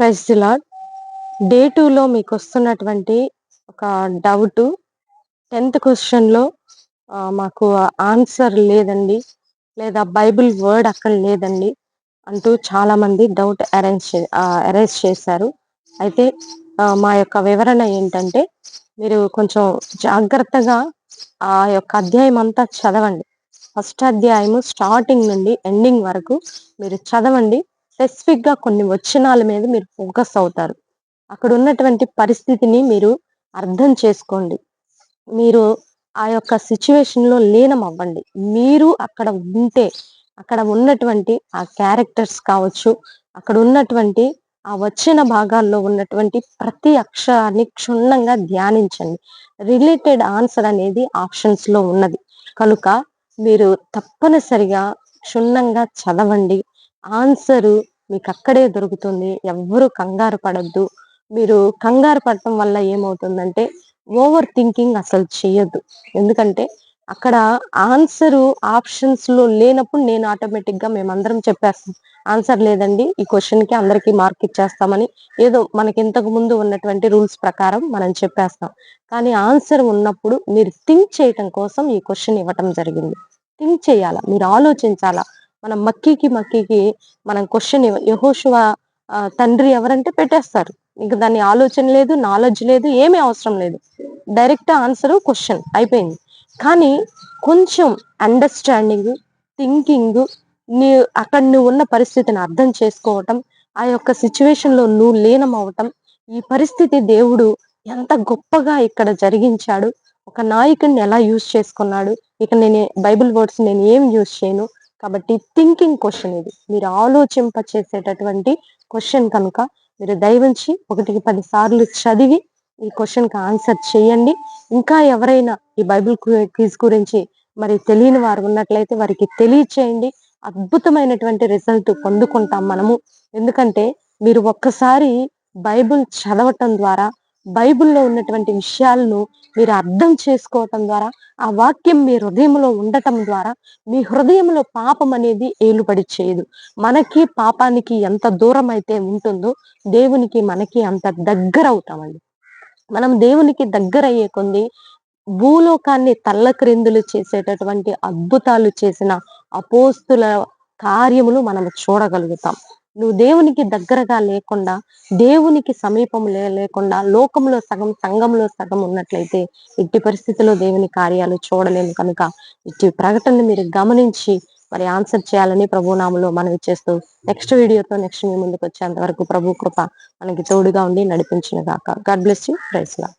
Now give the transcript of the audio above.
Praise the lord. Day 2లో మీకొస్తున్నటువంటి ఒక doubt 10th క్వెషన్‌లో మాకు ఆన్సర్ లేదండి. లేదా బైబిల్ వర్డ్ అక్కడ లేదండి అంటూ చాలామంది డౌట్ అరైజ్ చేశారు. అయితే మా యొక్క వివరణ ఏంటంటే, మీరు కొంచెం జాగ్రత్తగా ఆ యొక్క అధ్యాయం అంతా చదవండి. ఫస్ట్ అధ్యాయము స్టార్టింగ్ నుండి ఎండింగ్ వరకు మీరు చదవండి. స్పెసిఫిక్‌గా కొన్ని వచనాల మీద మీరు ఫోకస్ అవుతారు. అక్కడ ఉన్నటువంటి పరిస్థితిని మీరు అర్థం చేసుకోండి. మీరు ఆ యొక్క సిట్యుయేషన్‌లో లీనమవ్వండి. మీరు అక్కడ ఉంటే, అక్కడ ఉన్నటువంటి ఆ క్యారెక్టర్స్ కావచ్చు, అక్కడ ఉన్నటువంటి ఆ వచ్చిన భాగాల్లో ఉన్నటువంటి ప్రతి అక్షరాన్ని క్షుణ్ణంగా ధ్యానించండి. రిలేటెడ్ ఆన్సర్ అనేది ఆప్షన్స్‌లో ఉన్నది. కనుక మీరు తప్పనిసరిగా క్షుణ్ణంగా చదవండి. ఆన్సరు మీకక్కడే దొరుకుతుంది. ఎవ్వరు కంగారు పడొద్దు. మీరు కంగారు పడటం వల్ల ఏమవుతుందంటే, ఓవర్ థింకింగ్ అసలు చెయ్యొద్దు. ఎందుకంటే, అక్కడ ఆన్సరు ఆప్షన్స్‌లో లేనప్పుడు నేను ఆటోమేటిక్‌గా మేమందరం చెప్పేస్తాం. ఆన్సర్ లేదండి. ఈ క్వెషన్‌కి అందరికి మార్క్ ఇచ్చేస్తామని ఏదో మనకి ఇంతకు ముందు ఉన్నటువంటి రూల్స్ ప్రకారం మనం చెప్పేస్తాం. కానీ ఆన్సర్ ఉన్నప్పుడు మీరు థింక్ చేయటం కోసం ఈ క్వెషన్ ఇవ్వటం జరిగింది. థింక్ చేయాల. మీరు ఆలోచించాలా. మనం మక్కీకి మనం క్వెషన్ యెహోషువ తండ్రి ఎవరంటే పెట్టేస్తారు. ఇంక దాని ఆలోచన లేదు, నాలెడ్జ్ లేదు, ఏమీ అవసరం లేదు. డైరెక్ట్ ఆన్సరు క్వెషన్ అయిపోయింది. కానీ కొంచెం అండర్‌స్టాండింగు, థింకింగు, అక్కడ నువ్వున్న పరిస్థితిని అర్థం చేసుకోవటం, ఆ యొక్క సిట్యుయేషన్‌లో నువ్వు లీనమవ్వటం, ఈ పరిస్థితి దేవుడు ఎంత గొప్పగా ఇక్కడ జరిగించాడు, ఒక నాయకుడిని ఎలా యూజ్ చేసుకున్నాడు, ఇక బైబిల్ వర్డ్స్ నేను ఏం యూజ్ చేయను. కాబట్టి థింకింగ్ క్వెషన్ ఇది. మీరు ఆలోచింప చేసేటటువంటి క్వెషన్ కనుక మీరు దయవుంచి 1కి 10 సార్లు చదివి ఈ క్వెషన్‌కి ఆన్సర్ చేయండి. ఇంకా ఎవరైనా ఈ బైబిల్ క్విజ్ గురించి మరి తెలియని వారు ఉన్నట్లయితే వారికి తెలియచేయండి. అద్భుతమైనటువంటి రిజల్ట్ పొందుకుంటాం మనము. ఎందుకంటే మీరు ఒక్కసారి బైబిల్ చదవటం ద్వారా, బైబిల్‌లో ఉన్నటువంటి విషయాలను మీరు అర్థం చేసుకోవటం ద్వారా, ఆ వాక్యం మీ హృదయంలో ఉండటం ద్వారా, మీ హృదయంలో పాపం అనేది ఏలుబడి చేయదు. మనకి పాపానికి ఎంత దూరం అయితే ఉంటుందో, దేవునికి మనకి అంత దగ్గరవుతామండి. మనం దేవునికి దగ్గరయ్యే కొంది భూలోకాన్ని తల్లక్రిందులు చేసేటటువంటి అద్భుతాలు చేసిన అపోస్తుల కార్యములు మనం చూడగలుగుతాం. నువ్వు దేవునికి దగ్గరగా లేకుండా, దేవునికి సమీపం లేకుండా లోకంలో సగం, సంఘంలో సగం ఉన్నట్లయితే ఎట్టి పరిస్థితిలో దేవుని కార్యాలు చూడలేము కనుక ఇట్టి ప్రకటనని మీరు గమనించి మరి ఆన్సర్ చేయాలని ప్రభునామములో మనవి చేస్తూ నెక్స్ట్ వీడియోతో నెక్స్ట్ మీ ముందుకు వచ్చేంత వరకు ప్రభు కృప మనకి తోడుగా ఉండి నడిపించును గాక. God bless you. Praise lord.